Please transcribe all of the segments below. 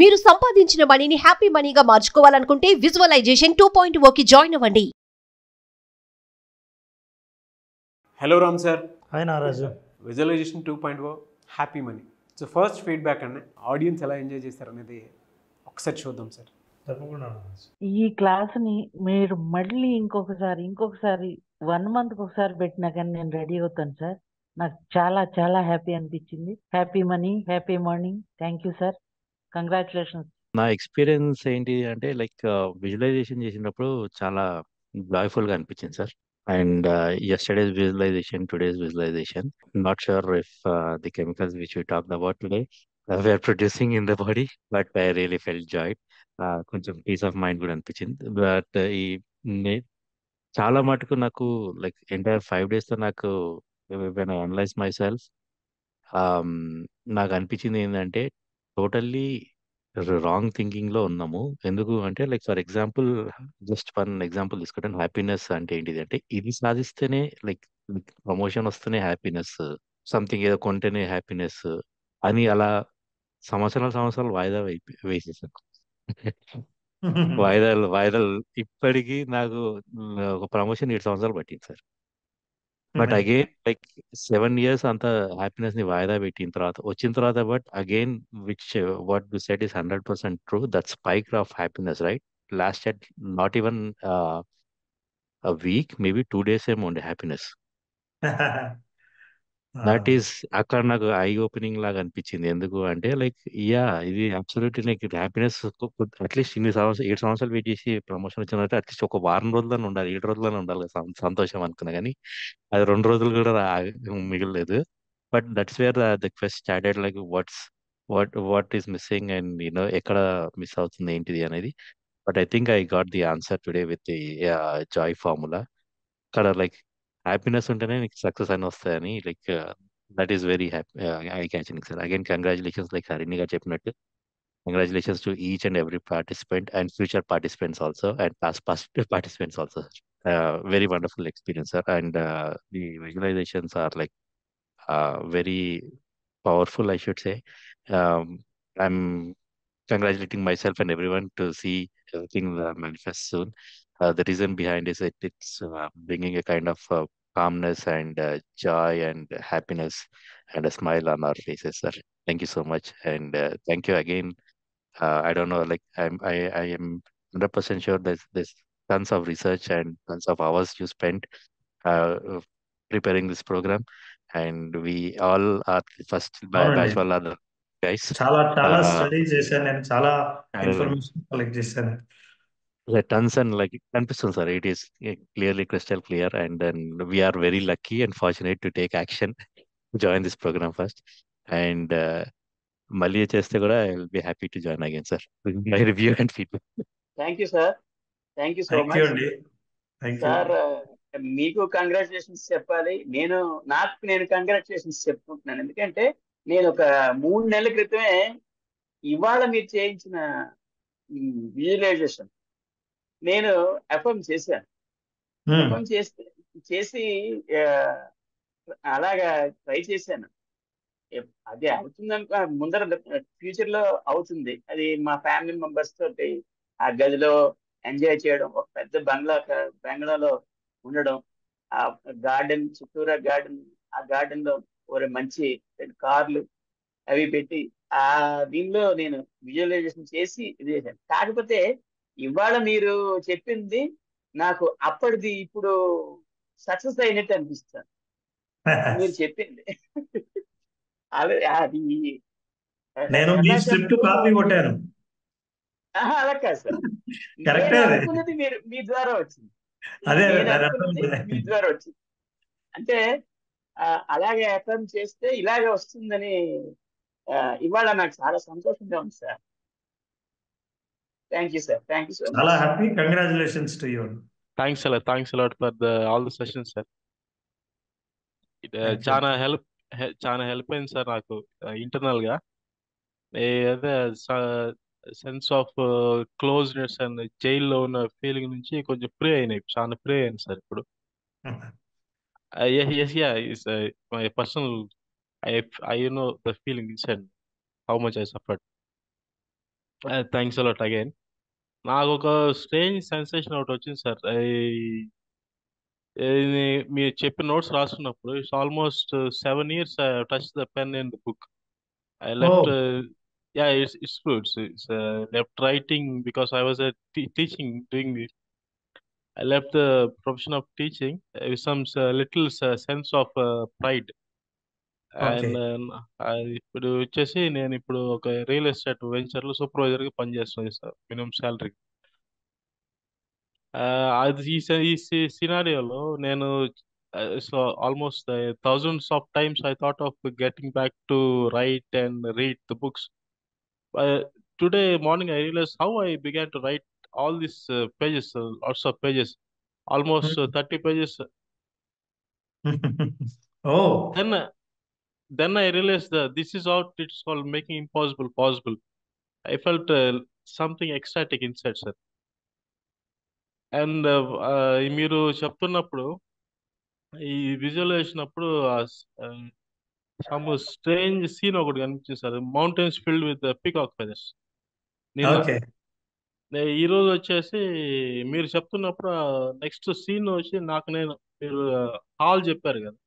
మీరు సంపాదించిన మనీని హ్యాపీ మనీగా మార్చుకోవాలనుకుంటే విజువలైజేషన్ 2.0కి జాయిన్ అవ్వండి. Hello Ram sir. హాయ్ నారాజు. Visualization 2.0 happy money. So first feedback అండి, ఆడియన్స్ ఎలా ఎంజాయ్ చేస్తారు అనేది ఒకసారి చూద్దాం సార్. తప్పకుండా. ఈ క్లాస్ని మీరు మళ్ళీ ఇంకొకసారి 1 మంత్కి ఒకసారి పెట్టినా కానీ నేను రెడీ అవుతాను సార్. నాకు చాలా చాలా హ్యాపీ అనిపించింది. Happy money, happy morning. Thank you sir. Congratulations. నా ఎక్స్పీరియన్స్ ఏంటి అంటే విజువలైజేషన్ చేసినప్పుడు చాలా జాయ్ఫుల్గా అనిపించింది sir. And yesterday's visualization, today's visualization, not sure if the chemicals which we talked about today we are producing in the body, but I really felt joy. కొంచెం peace of mind కూడా అనిపించింది. But నే- చాలా మటుకు నాకు ఎంటైర్ 5 days తో నాకు when I analyse my self, నాకు అనిపించింది ఏంటంటే టోటల్లీ రాంగ్ థింకింగ్ లో ఉన్నాము. ఎందుకు అంటే for example, just one example తీసుకుంటే హ్యాపీనెస్ అంటే ఏంటిది అంటే ఇది సాధిస్తేనే ప్రమోషన్ వస్తేనే హ్యాపీనెస్, సంథింగ్ ఏదో కొంటేనే హ్యాపీనెస్ అని అలా సంవత్సరాలు వాయిదా వేసేసాను. వాయిదాలు వాయిదాలు ఇప్పటికీ నాకు ఒక ప్రమోషన్ 7 సంవత్సరాలు పట్టింది సార్. బట్ అగైన్ 7 years అంత హ్యాపీనెస్ ని వాయిదా పెట్టిన తర్వాత వచ్చిన తర్వాత, but again which what do set is 100% true. That spike of happiness right last at not even a week, maybe 2 days ఏమో ఉండే హ్యాపీనెస్. దట్ ఈస్ అక్కడ నాకు ఐ ఓపెనింగ్ లాగా అనిపించింది. ఎందుకు అంటే ఇది అబ్సల్యూట్లీ నాకు హ్యాపీనెస్ అట్లీస్ట్ 7 సంవత్సరాలు వెయిట్ చేసి ప్రమోషన్ వచ్చిందంటే అట్లీస్ట్ ఒక వారం రోజులను ఉండాలి, 7 రోజులను ఉండాలి కదా సంతోషం అనుకున్నా. కానీ అది 2 రోజులు కూడా మిగలలేదు. But that's where the quest started, what is missing and ఎక్కడ మిస్ అవుతుంది ఏంటిది అనేది. But I think I got the answer today with the joy formula. అక్కడ హ్యాపీనెస్ ఉంటేనే నీకు సక్సెస్ అని వస్తాయని that is very happy I catching sir. Again congratulations, Harini గారు చెప్పినట్టు congratulations to each and every participant and future participants also and past participants also. Very wonderful experience sir. And the visualisations are very powerful, I should say. I'm congratulating myself and everyone to see everything manifest soon. The reason behind is it's bringing a kind of calmness and joy and happiness and a smile on our faces, sir. Thank you so much, and thank you again. I don't know, I am 100% sure there's tons of research and tons of hours you spent uh, preparing this program, and we all are the first అవునండి. batch all are the guys. చాలా చాలా Uh, study చేశాను నేను, చాలా and information collect చేశాను. the tons and కనిపిస్తుంది sir, it is clearly crystal clear, and then we are very lucky and fortunate to take action, join this program first, and మళ్ళీ చేస్తే కూడా I will be happy to join again sir with my review and feedback. Thank you sir. Thank you so thank you much అండి. Thank you. Sir. మీకు congratulations చెప్పాలి, నేను congratulations చెప్పుకుంటున్నాను. ఎందుకంటే నేను ఒక 3 నెలల క్రితమే ఇవాళ మీరు చేయించిన విజువలైజేషన్ నేను ఎఫ్ఎం చేశాను. ఎఫ్ఎం చేసి అలాగా ట్రై చేశాను. అది అవుతుందనుకో, ముందర ఫ్యూచర్ లో అవుతుంది. అది మా ఫ్యామిలీ మెంబర్స్ తోటి ఆ గదిలో ఎంజాయ్ చేయడం, ఒక పెద్ద బంగ్లాలో ఉండడం, ఆ గార్డెన్ చుట్టూరా ఆ గార్డెన్ లో ఒక మంచి 2 కార్లు అవి పెట్టి ఆ దీనిలో నేను విజువలైజేషన్ చేసి ఇది చేశాను. కాకపోతే ఇవాళ మీరు చెప్పింది నాకు అప్పటిది ఇప్పుడు సక్సెస్ అయినట్టు అనిపిస్తుంది. మీరు చెప్పింది అది నేను మీ స్క్రిప్ట్ కాపీ కొట్టాను. అలా కాదు సార్, కరెక్టే నేను అది. అనుకున్నది మీ ద్వారా వచ్చింది. అదే నేను దాని అనుకున్నది అర్థం. మీ ద్వారా వచ్చింది. అంటే అలాగే ఎఫ్ఎం చేస్తే ఇలాగే వస్తుందని ఇవాళ నాకు చాలా సంతోషంగా ఉంది sir. Thank you sir. Thank you so much. చాలా happy. Congratulations to you. Thanks a lot for all the sessions, sir. It, Thank you. చాలా హెల్ప్ అయింది సార్ నాకు ఇంటర్నల్ గా. అదే సెన్స్ ఆఫ్ క్లోజ్నెస్ అండ్ జైల్లో ఉన్న ఫీలింగ్ నుంచి కొంచెం ఫ్రీ చాలా ఫ్రీ అయింది సార్ ఇప్పుడు. Yes, my personal, I know the feeling inside, how much I suffered. Thanks a lot again. నాకు ఒక స్ట్రేంజ్ సెన్సేషన్ ఒకటి వచ్చింది సార్. ఇది మీరు చెప్పిన నోట్స్ రాసుకున్నప్పుడు it's almost 7 years I touch the pen in the book. I oh left, yeah, it's true. It's left writing because I was teaching, doing this. I left the profession of teaching with some little sense of pride. Okay and ఇప్పుడు వచ్చేసి నేను ఇప్పుడు ఒక real estate వెంచర్లో సూపర్వైజర్గా పనిచేస్తున్నాను sir, minimum salary. అది ఈ సినారియోలో నేను so almost thousands of times I thought of getting back to right and read the books. Today morning I realized how I began to write all these pages, lots of pages, almost 30 pages. Oh Then I realized that this is how it's called making impossible possible. I felt something ecstatic inside, sir. And మీరు చెప్తున్నప్పుడు ఈ visualisation అప్పుడు some strange scene ఒకటి కనిపించింది sir. Mountains filled with peacock feathers. నిన్న okay ఈ రోజు వచ్చేసి మీరు చెప్తున్నప్పుడు నెక్స్ట్ సీన్ వచ్చి నాకు నేను మీరు హాల్ చెప్పారు కదా,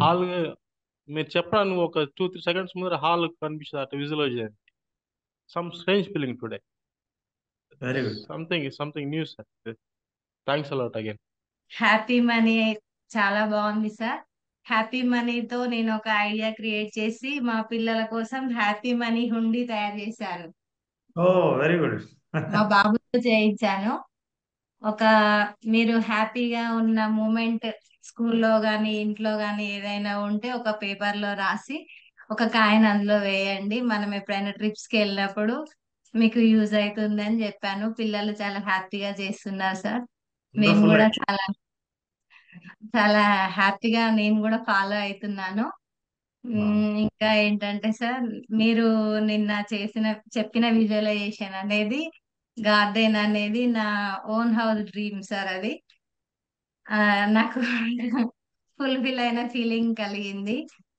హాల్ మీరు చెప్పడానికి ఒక 2-3 seconds ముందర హాల్ కనిపిస్తుంది అట్లా visualise. Some strange feeling today. Very good. Something new sir. Thanks a lot again. Happy money చాలా బాగుంది సార్. హ్యాపీ మనీతో నేను ఒక ఐడియా క్రియేట్ చేసి మా పిల్లల కోసం హ్యాపీ మనీ హుండీ తయారు చేశాను. ఓ వెరీ గుడ్. మా బాబుతో చేయించాను. ఒక మీరు హ్యాపీగా ఉన్న మూమెంట్ స్కూల్లో గానీ ఇంట్లో గానీ ఏదైనా ఉంటే ఒక పేపర్ లో రాసి ఒక కాయిన్ అందులో వేయండి, మనం ఎప్పుడైనా ట్రిప్స్ కి వెళ్ళినప్పుడు మీకు యూజ్ అవుతుంది అని చెప్పాను. పిల్లలు చాలా హ్యాపీగా చేస్తున్నారు సార్. మేము వండర్ఫుల్ కూడా ఐడియా. చాలా చాలా హ్యాపీగా నేను కూడా ఫాలో అవుతున్నాను. ఇంకా ఏంటంటే సార్, మీరు నిన్న చెప్పిన విజువలైజేషన్ అనేది గార్డెన్ అనేది నా ఓన్ హౌస్ డ్రీమ్ సార్. అది నాకు ఫుల్ఫిల్ అయిన ఫీలింగ్ కలిగింది.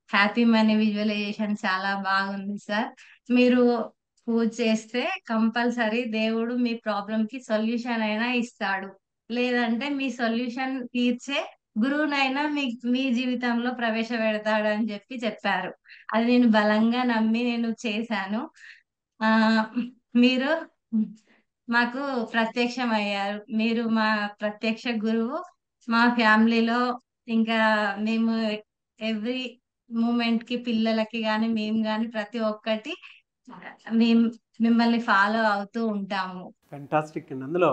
హ్యాపీ మనీ విజువలైజేషన్ చాలా బాగుంది సార్. మీరు పూజ చేస్తే కంపల్సరీ దేవుడు మీ ప్రాబ్లం కి సొల్యూషన్ అయినా ఇస్తాడు, లేదంటే మీ సొల్యూషన్ తీర్చే గురువునైనా మీ జీవితంలో ప్రవేశపెడతాడు అని చెప్పారు. అది నేను బలంగా నమ్మి నేను చేశాను. ఆ మీరు మాకు ప్రత్యక్షం అయ్యారు. మీరు మా ప్రత్యక్ష గురువు. మా ఫ్యామిలీలో ఇంకా మేము ఎవ్రీ మూమెంట్ కి పిల్లలకి కానీ మేము కానీ ప్రతి ఒక్కటి మేము మిమ్మల్ని ఫాలో అవుతూ ఉంటాము. ఫ్యాంటాస్టిక్ అండి. అందులో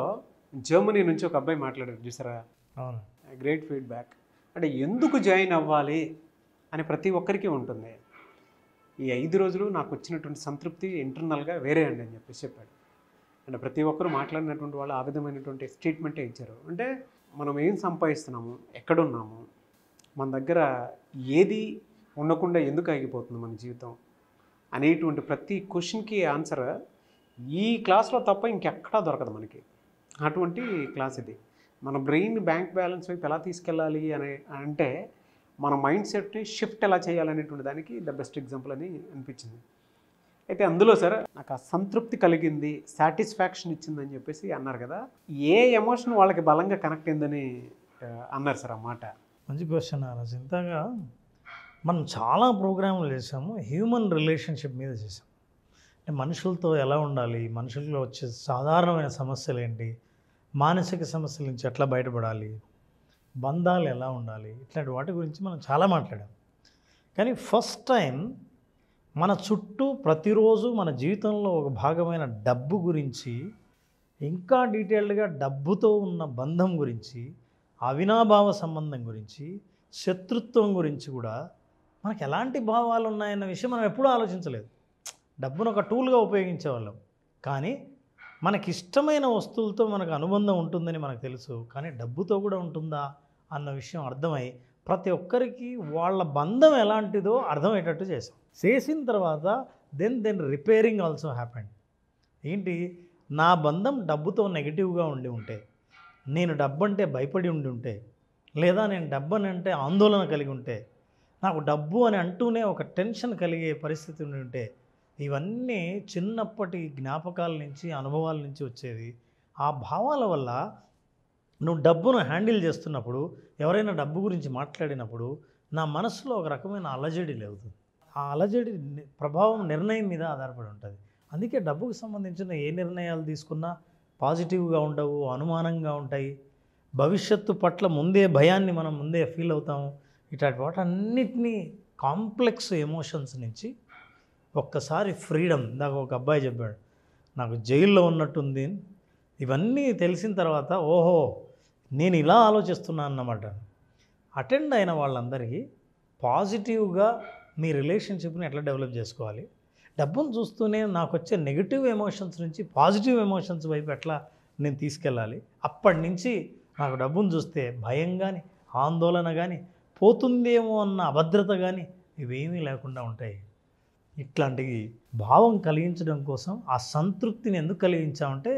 జర్మనీ నుంచి ఒక అబ్బాయి మాట్లాడారు చూసారా, అవును. Great feedback. అంటే ఎందుకు జాయిన్ అవ్వాలి అని ప్రతి ఒక్కరికి ఉంటుంది. ఈ 5 రోజులు నాకు వచ్చినటువంటి సంతృప్తి ఇంటర్నల్గా వేరే అండి అని చెప్పాడు. అంటే ప్రతి ఒక్కరు మాట్లాడినటువంటి వాళ్ళు ఆ విధమైనటువంటి స్టేట్మెంటే ఇచ్చారు. అంటే మనం ఏం సంపాదిస్తున్నాము, ఎక్కడున్నాము, మన దగ్గర ఏది ఉండకుండా ఎందుకు ఆగిపోతుంది మన జీవితం అనేటువంటి ప్రతి క్వశ్చన్కి ఆన్సర్ ఈ క్లాస్లో తప్ప ఇంకెక్కడా దొరకదు మనకి. అటువంటి క్లాస్ ఇది. మన బ్రెయిన్ బ్యాంక్ బ్యాలెన్స్ వైపు ఎలా తీసుకెళ్ళాలి అంటే మన మైండ్ సెట్ని షిఫ్ట్ ఎలా చేయాలనేటువంటి దానికి ద బెస్ట్ ఎగ్జాంపుల్ అని అనిపించింది. అయితే అందులో సార్ నాకు ఆ సంతృప్తి కలిగింది, సాటిస్ఫాక్షన్ ఇచ్చిందని చెప్పేసి అన్నారు కదా. ఏ ఎమోషన్ వాళ్ళకి బలంగా కనెక్ట్ అయిందని అన్నారు సార్ ఆ మాట? మంచి క్వశ్చన్ రాజు. ఇంతగా మనం చాలా ప్రోగ్రాములు చేసాము, హ్యూమన్ రిలేషన్షిప్ మీద చేసాం. అంటే మనుషులతో ఎలా ఉండాలి, మనుషుల్లో వచ్చే సాధారణమైన సమస్యలు ఏంటి, మానసిక సమస్యల నుంచి ఎట్లా బయటపడాలి, బంధాలు ఎలా ఉండాలి, ఇట్లాంటి వాటి గురించి మనం చాలా మాట్లాడాం. కానీ ఫస్ట్ టైం మన చుట్టూ ప్రతిరోజు మన జీవితంలో ఒక భాగమైన డబ్బు గురించి, ఇంకా డీటెయిల్డ్గా డబ్బుతో ఉన్న బంధం గురించి, అవినాభావ సంబంధం గురించి, శత్రుత్వం గురించి కూడా మనకు ఎలాంటి భావాలు ఉన్నాయన్న విషయం మనం ఎప్పుడూ ఆలోచించలేదు. డబ్బును ఒక టూల్గా ఉపయోగించేవాళ్ళం. కానీ మనకిష్టమైన వస్తువులతో మనకు అనుబంధం ఉంటుందని మనకు తెలుసు, కానీ డబ్బుతో కూడా ఉంటుందా అన్న విషయం అర్థమై ప్రతి ఒక్కరికి వాళ్ళ బంధం ఎలాంటిదో అర్థమయ్యేటట్టు చేసిన తర్వాత దెన్ రిపేరింగ్ ఆల్సో హ్యాపెండ్. ఏంటి, నా బంధం డబ్బుతో నెగిటివ్గా ఉంటే, నేను డబ్బు అంటే భయపడి ఉంటే, లేదా నేను డబ్బు అని అంటే ఆందోళన కలిగి ఉంటే, నాకు డబ్బు అని అంటూనే ఒక టెన్షన్ కలిగే పరిస్థితి ఉంటే ఇవన్నీ చిన్నప్పటి జ్ఞాపకాల నుంచి అనుభవాల నుంచి వచ్చేది. ఆ భావాల వల్ల నువ్వు డబ్బును హ్యాండిల్ చేస్తున్నప్పుడు, ఎవరైనా డబ్బు గురించి మాట్లాడినప్పుడు నా మనసులో ఒక రకమైన అలజడి లేవుతుంది. ఆ అలజడి ప్రభావం నిర్ణయం మీద ఆధారపడి ఉంటుంది. అందుకే డబ్బుకు సంబంధించిన ఏ నిర్ణయాలు తీసుకున్నా పాజిటివ్గా ఉండవు, అనుమానంగా ఉంటాయి. భవిష్యత్తు పట్ల ముందే భయాన్ని మనం ముందే ఫీల్ అవుతాము. ఇట్లాంటి వాటన్నిటినీ కాంప్లెక్స్ ఎమోషన్స్ నుంచి ఒక్కసారి ఫ్రీడమ్, ఇందాక ఒక అబ్బాయి చెప్పాడు నాకు జైల్లో ఉన్నట్టుంది. ఇవన్నీ తెలిసిన తర్వాత ఓహో నేను ఇలా ఆలోచిస్తున్నాను అన్నమాట. అటెండ్ అయిన వాళ్ళందరికీ పాజిటివ్గా మీ రిలేషన్షిప్ని ఎట్లా డెవలప్ చేసుకోవాలి, డబ్బును చూస్తూనే నాకు వచ్చే నెగిటివ్ ఎమోషన్స్ నుంచి పాజిటివ్ ఎమోషన్స్ వైపు ఎట్లా నేను తీసుకెళ్ళాలి, అప్పటి నుంచి నాకు డబ్బును చూస్తే భయం కానీ ఆందోళన కానీ పోతుందేమో అన్న అభద్రత కానీ ఇవేమీ లేకుండా ఉంటాయి. ఇట్లాంటి భావం కలిగించడం కోసం ఆ సంతృప్తిని ఎందుకు కలిగించామంటే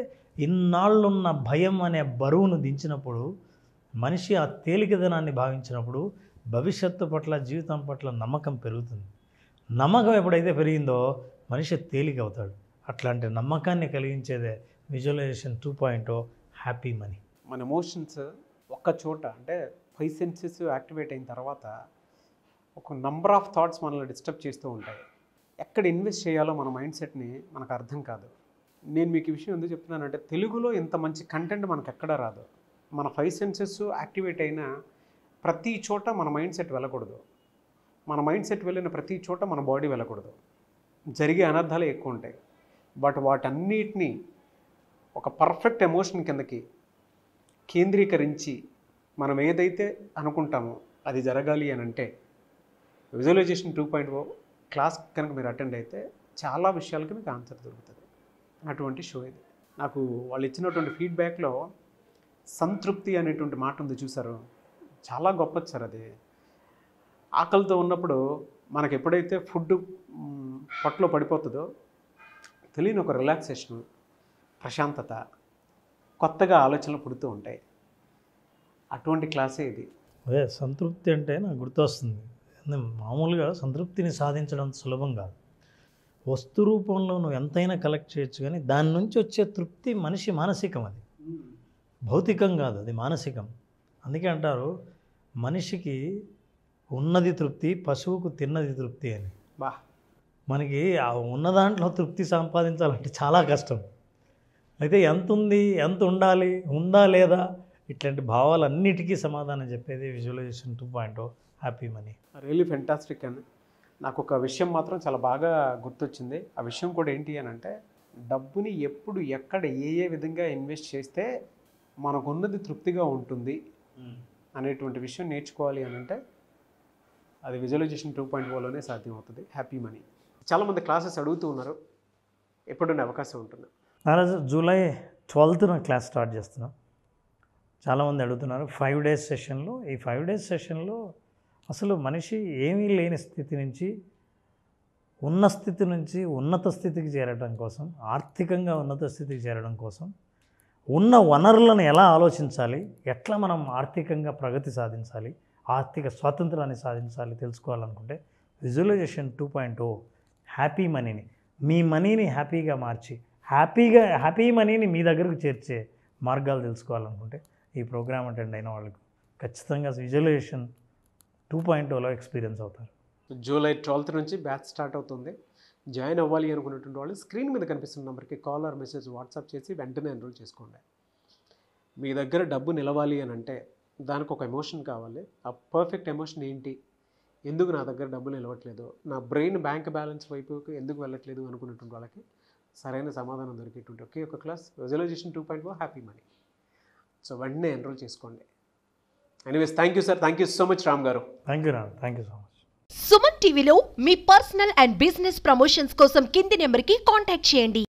ఇన్నాళ్ళున్న భయం అనే బరువును దించినప్పుడు మనిషి ఆ తేలికదనాన్ని భావించినప్పుడు భవిష్యత్తు పట్ల జీవితం పట్ల నమ్మకం పెరుగుతుంది. నమ్మకం ఎప్పుడైతే పెరిగిందో మనిషి తేలిక అవుతాడు. అట్లాంటి నమ్మకాన్ని కలిగించేదే విజువలైజేషన్ 2.0 హ్యాపీ మనీ. మన ఎమోషన్స్ ఒక్క చోట అంటే 5 సెన్సెస్ యాక్టివేట్ అయిన తర్వాత ఒక నంబర్ ఆఫ్ థాట్స్ మనల్ని డిస్టర్బ్ చేస్తూ ఉంటాయి. ఎక్కడ ఇన్వెస్ట్ చేయాలో మన మైండ్ సెట్ని మనకు అర్థం కాదు. నేను మీకు ఈ విషయం ఎందుకు చెప్తున్నానంటే తెలుగులో ఇంత మంచి కంటెంట్ మనకు ఎక్కడా రాదు. మన 5 సెన్సెస్ యాక్టివేట్ అయిన ప్రతి చోట మన మైండ్ సెట్ వెళ్ళకూడదు. మన మైండ్ సెట్ వెళ్ళిన ప్రతి చోట మన బాడీ వెళ్ళకూడదు. జరిగే అనర్థాలే ఎక్కువ ఉంటాయి. బట్ వాటన్నిటినీ ఒక పర్ఫెక్ట్ ఎమోషన్ కిందకి కేంద్రీకరించి మనం ఏదైతే అనుకుంటామో అది జరగాలి అని అంటే విజువలైజేషన్ 2.0 క్లాస్ కనుక మీరు అటెండ్ అయితే చాలా విషయాలకి మీకు ఆన్సర్ దొరుకుతుంది. అటువంటి షో ఇది. నాకు వాళ్ళు ఇచ్చినటువంటి ఫీడ్బ్యాక్లో సంతృప్తి అనేటువంటి మాట ఉంది చూసారు, చాలా గొప్పది సార్. అది ఆకలితో ఉన్నప్పుడు మనకు ఎప్పుడైతే ఫుడ్ పొట్టలో పడిపోతుందో తెలియని ఒక రిలాక్సేషన్, ప్రశాంతత, కొత్తగా ఆలోచనలు పుడుతూ ఉంటాయి. అటువంటి క్లాసే ఇది. అదే సంతృప్తి అంటే నాకు గుర్తొస్తుంది. మామూలుగా సంతృప్తిని సాధించడం సులభం కాదు. వస్తు రూపంలో నువ్వు ఎంతైనా కలెక్ట్ చేయొచ్చు, కానీ దాని నుంచి వచ్చే తృప్తి మనిషి మానసికం. అది భౌతికం కాదు, అది మానసికం. అందుకే అంటారు మనిషికి ఉన్నది తృప్తి, పశువుకు తిన్నది తృప్తి అని. బా మనకి ఆ ఉన్న దాంట్లో తృప్తి సంపాదించాలంటే చాలా కష్టం. అయితే ఎంత ఉంది, ఎంత ఉండాలి, ఉందా లేదా, ఇట్లాంటి భావాలన్నిటికీ సమాధానం చెప్పేది visualisation 2.0 happy money. Really fantastic. అని నాకు ఒక విషయం మాత్రం చాలా బాగా గుర్తొచ్చింది. ఆ విషయం కూడా ఏంటి అని అంటే డబ్బుని ఎప్పుడు ఎక్కడ ఏ విధంగా ఇన్వెస్ట్ చేస్తే మనకున్నది తృప్తిగా ఉంటుంది అనేటువంటి విషయం నేర్చుకోవాలి అని అంటే అది విజువలైజేషన్ 2.0లోనే సాధ్యమవుతుంది. Happy money. చాలామంది క్లాసెస్ అడుగుతూ ఉన్నారు, ఎప్పుడున్న అవకాశం ఉంటుంది? నారాజు జూలై 12న క్లాస్ స్టార్ట్ చేస్తున్నాం. చాలామంది అడుగుతున్నారు 5 days సెషన్లో. ఈ 5 days సెషన్లో అసలు మనిషి ఏమీ లేని స్థితి నుంచి ఉన్న స్థితి నుంచి ఉన్నత స్థితికి చేరడం కోసం, ఆర్థికంగా ఉన్నత స్థితికి చేరడం కోసం ఉన్న వనరులను ఎలా ఆలోచించాలి, ఎట్లా మనం ఆర్థికంగా ప్రగతి సాధించాలి, ఆర్థిక స్వాతంత్రాన్ని సాధించాలి తెలుసుకోవాలనుకుంటే విజువలైజేషన్ 2.0 హ్యాపీ మనీని, మీ మనీని హ్యాపీగా మార్చి హ్యాపీ మనీని మీ దగ్గరకు చేర్చే మార్గాలు తెలుసుకోవాలనుకుంటే ఈ ప్రోగ్రామ్ అటెండ్ అయిన వాళ్ళకు ఖచ్చితంగా విజువలైజేషన్ 2.0లో ఎక్స్పీరియన్స్ అవుతారు. జూలై 12th నుంచి బ్యాచ్ స్టార్ట్ అవుతుంది. జాయిన్ అవ్వాలి అనుకున్నటువంటి వాళ్ళు స్క్రీన్ మీద కనిపిస్తున్న నెంబర్కి కాల్ ఆర్ మెసేజ్ వాట్సాప్ చేసి వెంటనే ఎన్రోల్ చేసుకోండి. మీ దగ్గర డబ్బు నిలవాలి అని అంటే దానికి ఒక ఎమోషన్ కావాలి. ఆ పర్ఫెక్ట్ ఎమోషన్ ఏంటి, ఎందుకు నా దగ్గర డబ్బు నిలవట్లేదు, నా బ్రెయిన్ బ్యాంక్ బ్యాలెన్స్ వైపుకి ఎందుకు వెళ్ళట్లేదు అనుకున్నటువంటి వాళ్ళకి సరైన సమాధానం దొరికేటువంటి ఒకే ఒక class visualization 2.0 happy money. So వెంటనే ఎన్రోల్ చేసుకోండి. Anyways thank you sir, thank you so much Ram గారు. Thank you Ram, thank you so much. Suman టీవీలో మీ పర్సనల్ అండ్ బిజినెస్ ప్రమోషన్స్ కోసం కింది నెంబర్కి కాంటాక్ట్ చేయండి.